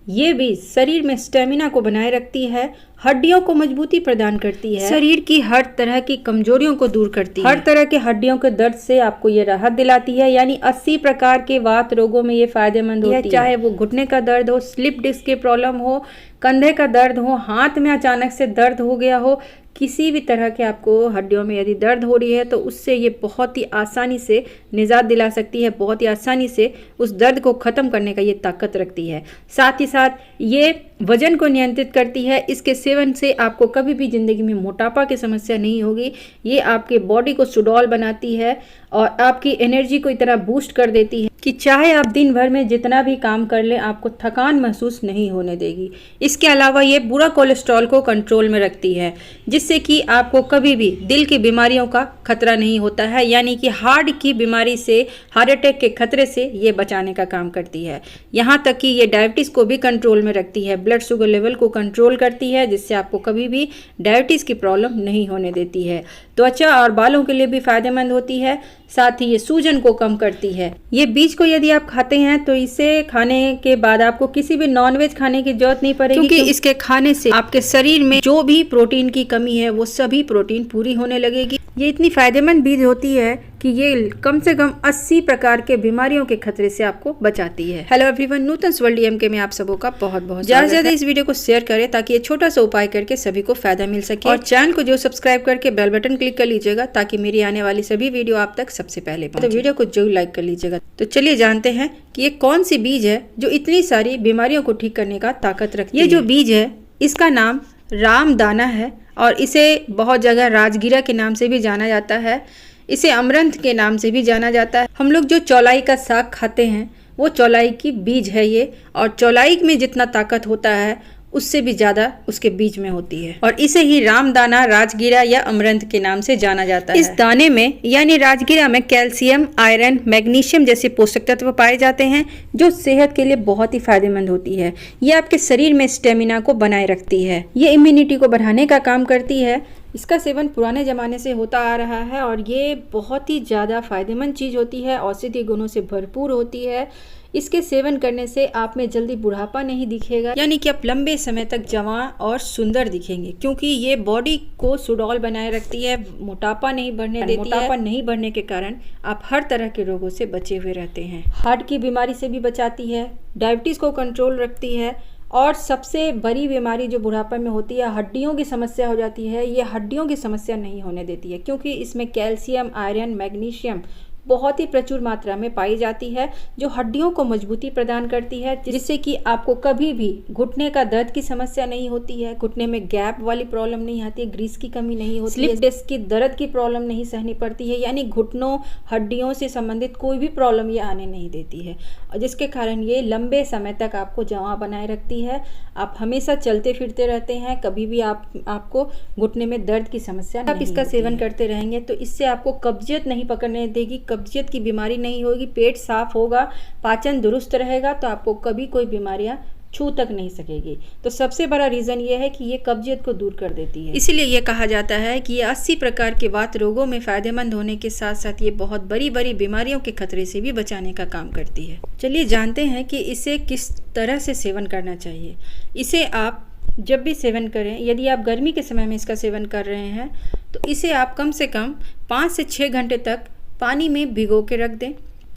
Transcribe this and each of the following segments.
ये बीज शरीर में स्टेमिना को बनाए रखती है, हड्डियों को मजबूती प्रदान करती है, शरीर की हर तरह की कमजोरियों को दूर करती है, हर तरह के हड्डियों के दर्द से आपको ये राहत दिलाती है। यानी 80 प्रकार के वात रोगों में ये फायदेमंद होती है। चाहे वो घुटने का दर्द हो, स्लिप डिस्क की प्रॉब्लम हो, कंधे का दर्द हो, हाथ में अचानक से दर्द हो गया हो, किसी भी तरह के आपको हड्डियों में यदि दर्द हो रही है तो उससे ये बहुत ही आसानी से निजात दिला सकती है, बहुत ही आसानी से उस दर्द को ख़त्म करने का ये ताकत रखती है। साथ ही साथ ये वजन को नियंत्रित करती है। इसके सेवन से आपको कभी भी ज़िंदगी में मोटापा की समस्या नहीं होगी। ये आपके बॉडी को सुडौल बनाती है और आपकी एनर्जी को इतना बूस्ट कर देती है कि चाहे आप दिन भर में जितना भी काम कर लें आपको थकान महसूस नहीं होने देगी। इसके अलावा ये बुरा कोलेस्ट्रॉल को कंट्रोल में रखती है, जिससे कि आपको कभी भी दिल की बीमारियों का खतरा नहीं होता है। यानी कि हार्ट की बीमारी से, हार्ट अटैक के खतरे से ये बचाने का काम करती है। यहाँ तक कि ये डायबिटीज़ को भी कंट्रोल में रखती है, ब्लड शुगर लेवल को कंट्रोल करती है, जिससे आपको कभी भी डायबिटीज़ की प्रॉब्लम नहीं होने देती है। त्वचा और बालों के लिए भी फायदेमंद होती है। साथ ही ये सूजन को कम करती है। ये बीज को यदि आप खाते हैं तो इसे खाने के बाद आपको किसी भी नॉनवेज खाने की जरूरत नहीं पड़ेगी, क्योंकि इसके खाने से आपके शरीर में जो भी प्रोटीन की कमी है वो सभी प्रोटीन पूरी होने लगेगी। ये इतनी फायदेमंद बीज होती है कि ये कम से कम 80 प्रकार के बीमारियों के खतरे से आपको बचाती है। हेलो एवरीवन, नूतन वर्ल्ड DMK में आप सबों का बहुत बहुत ज्यादा इस वीडियो को शेयर करें ताकि ये छोटा सा उपाय करके सभी को फायदा मिल सके। और चैनल को जो सब्सक्राइब करके बेल बटन क्लिक कर लीजिएगा ताकि मेरी आने वाली सभी वीडियो आप तक सबसे पहले पहुंचे। तो वीडियो को जरूर लाइक कर लीजिएगा। तो चलिए जानते हैं कि ये कौन सी बीज है जो इतनी सारी बीमारियों को ठीक करने का ताकत रखती है। ये जो बीज है इसका नाम रामदाना है और इसे बहुत जगह राजगीरा के नाम से भी जाना जाता है। इसे अमरंथ के नाम से भी जाना जाता है। हम लोग जो चौलाई का साग खाते हैं वो चौलाई की बीज है ये, और चौलाई में जितना ताकत होता है उससे भी ज़्यादा उसके बीज में होती है, और इसे ही रामदाना, राजगीरा या अमरंथ के नाम से जाना जाता है। इस दाने में यानी राजगीरा में कैल्शियम, आयरन, मैग्नीशियम जैसे पोषक तत्व पाए जाते हैं जो सेहत के लिए बहुत ही फायदेमंद होती है। ये आपके शरीर में स्टेमिना को बनाए रखती है, ये इम्यूनिटी को बढ़ाने का काम करती है। इसका सेवन पुराने ज़माने से होता आ रहा है और ये बहुत ही ज़्यादा फायदेमंद चीज़ होती है, औषधीय गुणों से भरपूर होती है। इसके सेवन करने से आप में जल्दी बुढ़ापा नहीं दिखेगा, यानी कि आप लंबे समय तक जवान और सुंदर दिखेंगे, क्योंकि ये बॉडी को सुडौल बनाए रखती है, मोटापा नहीं बढ़ने देती है। मोटापा नहीं बढ़ने के कारण आप हर तरह के रोगों से बचे हुए रहते हैं। हार्ट की बीमारी से भी बचाती है, डायबिटीज़ को कंट्रोल रखती है, और सबसे बड़ी बीमारी जो बुढ़ापे में होती है, हड्डियों की समस्या हो जाती है, ये हड्डियों की समस्या नहीं होने देती है, क्योंकि इसमें कैल्शियम, आयरन, मैग्नीशियम बहुत ही प्रचुर मात्रा में पाई जाती है, जो हड्डियों को मजबूती प्रदान करती है, जिससे कि आपको कभी भी घुटने का दर्द की समस्या नहीं होती है, घुटने में गैप वाली प्रॉब्लम नहीं आती है, ग्रीस की कमी नहीं होती है, स्लिप डिस्क की दर्द की प्रॉब्लम नहीं सहनी पड़ती है। यानी घुटनों, हड्डियों से संबंधित कोई भी प्रॉब्लम ये आने नहीं देती है, और जिसके कारण ये लंबे समय तक आपको जवां बनाए रखती है। आप हमेशा चलते फिरते रहते हैं, कभी भी आपको घुटने में दर्द की समस्या नहीं। आप इसका सेवन करते रहेंगे तो इससे आपको कब्जियत नहीं पकड़ने देगी, कब्जियत की बीमारी नहीं होगी, पेट साफ होगा, पाचन दुरुस्त रहेगा, तो आपको कभी कोई बीमारियां छू तक नहीं सकेगी। तो सबसे बड़ा रीज़न ये है कि ये कब्जियत को दूर कर देती है। इसीलिए ये कहा जाता है कि ये 80 प्रकार के वात रोगों में फ़ायदेमंद होने के साथ साथ ये बहुत बड़ी बड़ी बीमारियों के खतरे से भी बचाने का काम करती है। चलिए जानते हैं कि इसे किस तरह से सेवन करना चाहिए। इसे आप जब भी सेवन करें, यदि आप गर्मी के समय में इसका सेवन कर रहे हैं तो इसे आप कम से कम 5 से 6 घंटे तक पानी में भिगो के रख दें,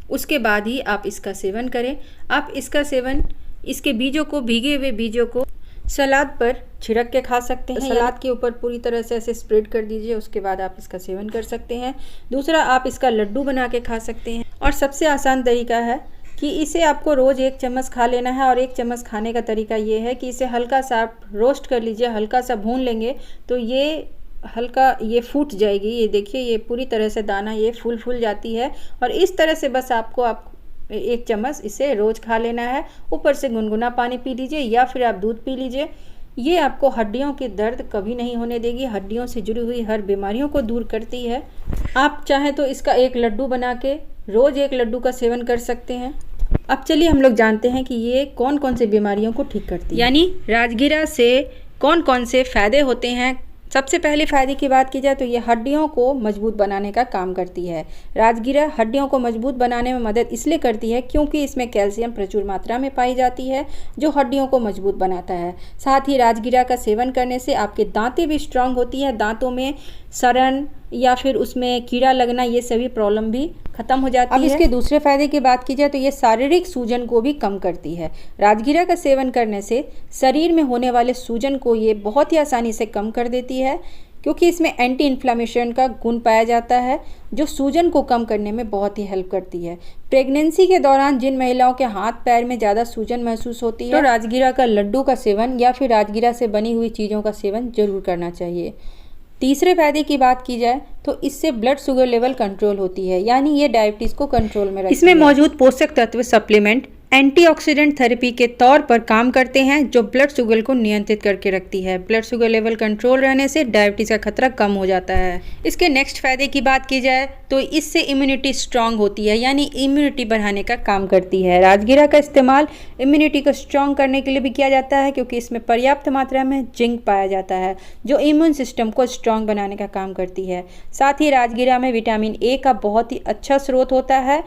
उसके बाद ही आप इसका सेवन करें। आप इसका सेवन, इसके बीजों को, भीगे हुए बीजों को सलाद पर छिड़क के खा सकते हैं। सलाद के ऊपर पूरी तरह से ऐसे स्प्रेड कर दीजिए, उसके बाद आप इसका सेवन कर सकते हैं। दूसरा, आप इसका लड्डू बना के खा सकते हैं। और सबसे आसान तरीका है कि इसे आपको रोज़ 1 चम्मच खा लेना है, और 1 चम्मच खाने का तरीका ये है कि इसे हल्का सा आप रोस्ट कर लीजिए, हल्का सा भून लेंगे तो ये हल्का ये फूट जाएगी। ये देखिए, ये पूरी तरह से दाना ये फूल जाती है, और इस तरह से बस आपको 1 चम्मच इसे रोज़ खा लेना है। ऊपर से गुनगुना पानी पी लीजिए या फिर आप दूध पी लीजिए। ये आपको हड्डियों की दर्द कभी नहीं होने देगी, हड्डियों से जुड़ी हुई हर बीमारियों को दूर करती है। आप चाहें तो इसका 1 लड्डू बना के रोज़ 1 लड्डू का सेवन कर सकते हैं। अब चलिए हम लोग जानते हैं कि ये कौन कौन सी बीमारियों को ठीक करती है, यानी राजगीरा से कौन कौन से फ़ायदे होते हैं, सबसे पहले फ़ायदे की बात की जाए तो ये हड्डियों को मजबूत बनाने का काम करती है। राजगिरा हड्डियों को मजबूत बनाने में मदद इसलिए करती है क्योंकि इसमें कैल्शियम प्रचुर मात्रा में पाई जाती है जो हड्डियों को मजबूत बनाता है। साथ ही राजगिरा का सेवन करने से आपके दांतें भी स्ट्रांग होती है, दांतों में सड़न या फिर उसमें कीड़ा लगना ये सभी प्रॉब्लम भी खत्म हो जाती है। अब इसके दूसरे फायदे की बात की जाए तो ये शारीरिक सूजन को भी कम करती है। राजगिरा का सेवन करने से शरीर में होने वाले सूजन को ये बहुत ही आसानी से कम कर देती है क्योंकि इसमें एंटी इन्फ्लामेशन का गुण पाया जाता है जो सूजन को कम करने में बहुत ही हेल्प करती है। प्रेगनेंसी के दौरान जिन महिलाओं के हाथ पैर में ज़्यादा सूजन महसूस होती है तो राजगिरा का लड्डू का सेवन या फिर राजगिरा से बनी हुई चीज़ों का सेवन जरूर करना चाहिए। तीसरे फायदे की बात की जाए तो इससे ब्लड शुगर लेवल कंट्रोल होती है, यानी ये डायबिटीज़ को कंट्रोल में रखती है। इसमें मौजूद पोषक तत्व सप्लीमेंट एंटीऑक्सीडेंट थेरेपी के तौर पर काम करते हैं जो ब्लड शुगर को नियंत्रित करके रखती है। ब्लड शुगर लेवल कंट्रोल रहने से डायबिटीज़ का खतरा कम हो जाता है। इसके नेक्स्ट फायदे की बात की जाए तो इससे इम्यूनिटी स्ट्रांग होती है, यानी इम्यूनिटी बढ़ाने का काम करती है। राजगिरा का इस्तेमाल इम्यूनिटी को स्ट्रांग करने के लिए भी किया जाता है क्योंकि इसमें पर्याप्त मात्रा में जिंक पाया जाता है जो इम्यून सिस्टम को स्ट्रांग बनाने का काम करती है। साथ ही राजगिरा में विटामिन ए का बहुत ही अच्छा स्रोत होता है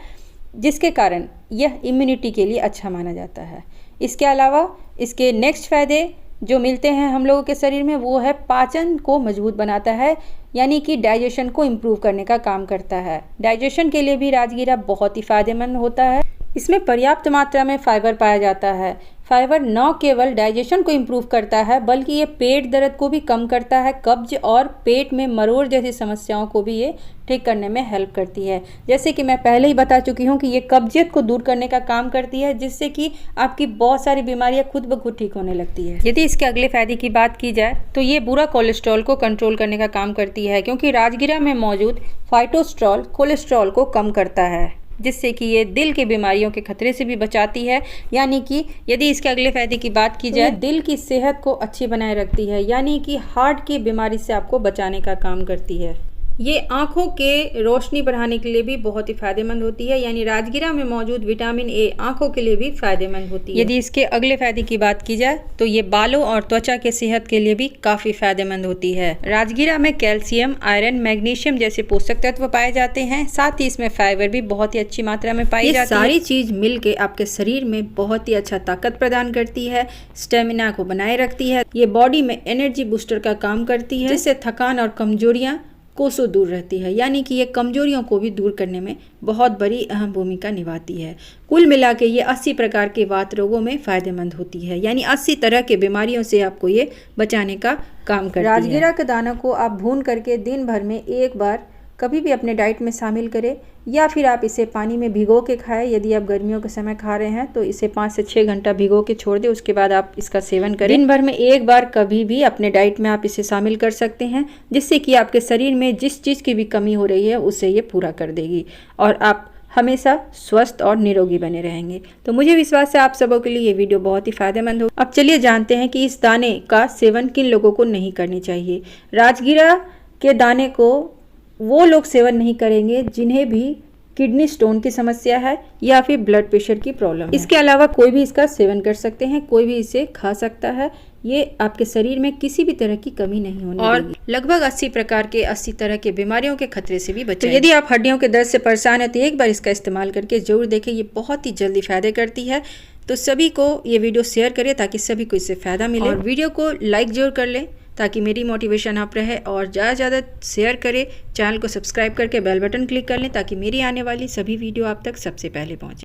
जिसके कारण यह इम्यूनिटी के लिए अच्छा माना जाता है। इसके अलावा इसके नेक्स्ट फ़ायदे जो मिलते हैं हम लोगों के शरीर में वो है पाचन को मजबूत बनाता है, यानी कि डाइजेशन को इम्प्रूव करने का काम करता है। डाइजेशन के लिए भी राजगिरा बहुत ही फ़ायदेमंद होता है। इसमें पर्याप्त मात्रा में फाइबर पाया जाता है। फाइबर न केवल डाइजेशन को इम्प्रूव करता है बल्कि ये पेट दर्द को भी कम करता है, कब्ज और पेट में मरोड़ जैसी समस्याओं को भी ये ठीक करने में हेल्प करती है। जैसे कि मैं पहले ही बता चुकी हूँ कि ये कब्जियत को दूर करने का काम करती है जिससे कि आपकी बहुत सारी बीमारियाँ खुद ब खुद ठीक होने लगती है। यदि इसके अगले फायदे की बात की जाए तो ये बुरा कोलेस्ट्रॉल को कंट्रोल करने का काम करती है क्योंकि राजगिरा में मौजूद फाइटोस्ट्रॉल कोलेस्ट्रॉल को कम करता है जिससे कि ये दिल की बीमारियों के खतरे से भी बचाती है। यानी कि यदि इसके अगले फायदे की बात की जाए दिल की सेहत को अच्छी बनाए रखती है, यानी कि हार्ट की बीमारी से आपको बचाने का काम करती है। ये आँखों के रोशनी बढ़ाने के लिए भी बहुत ही फायदेमंद होती है, यानी राजगिरा में मौजूद विटामिन ए आँखों के लिए भी फायदेमंद होती है। यदि इसके अगले फायदे की बात की जाए तो ये बालों और त्वचा के सेहत के लिए भी काफ़ी फायदेमंद होती है। राजगिरा में कैल्शियम, आयरन, मैग्नीशियम जैसे पोषक तत्व पाए जाते हैं। साथ ही इसमें फाइबर भी बहुत ही अच्छी मात्रा में पाई जाती है। सारी चीज़ मिल के आपके शरीर में बहुत ही अच्छा ताकत प्रदान करती है, स्टेमिना को बनाए रखती है। ये बॉडी में एनर्जी बूस्टर का काम करती है जिससे थकान और कमजोरियाँ कोसों दूर रहती है, यानी कि ये कमजोरियों को भी दूर करने में बहुत बड़ी अहम भूमिका निभाती है। कुल मिला के ये 80 प्रकार के वात रोगों में फ़ायदेमंद होती है, यानी 80 तरह के बीमारियों से आपको ये बचाने का काम करती है। राजगिरा के दाना को आप भून करके दिन भर में एक बार कभी भी अपने डाइट में शामिल करें या फिर आप इसे पानी में भिगो के खाएं। यदि आप गर्मियों के समय खा रहे हैं तो इसे 5 से 6 घंटा भिगो के छोड़ दें, उसके बाद आप इसका सेवन करें। दिन भर में एक बार कभी भी अपने डाइट में आप इसे शामिल कर सकते हैं जिससे कि आपके शरीर में जिस चीज़ की भी कमी हो रही है उसे ये पूरा कर देगी और आप हमेशा स्वस्थ और निरोगी बने रहेंगे। तो मुझे विश्वास है आप सबों के लिए ये वीडियो बहुत ही फायदेमंद हो। अब चलिए जानते हैं कि इस दाने का सेवन किन लोगों को नहीं करनी चाहिए। राजगिरा के दाने को वो लोग सेवन नहीं करेंगे जिन्हें भी किडनी स्टोन की समस्या है या फिर ब्लड प्रेशर की प्रॉब्लम है। इसके अलावा कोई भी इसका सेवन कर सकते हैं, कोई भी इसे खा सकता है। ये आपके शरीर में किसी भी तरह की कमी नहीं होने और लगभग 80 प्रकार के 80 तरह के बीमारियों के खतरे से भी बचाएं। तो यदि आप हड्डियों के दर्द से परेशान हैं तो एक बार इसका इस्तेमाल करके जरूर देखें, ये बहुत ही जल्दी फायदे करती है। तो सभी को ये वीडियो शेयर करें ताकि सभी को इससे फ़ायदा मिले और वीडियो को लाइक जरूर कर लें ताकि मेरी मोटिवेशन आप रहे और ज़्यादा से ज़्यादा शेयर करें। चैनल को सब्सक्राइब करके बेल बटन क्लिक कर लें ताकि मेरी आने वाली सभी वीडियो आप तक सबसे पहले पहुँचे।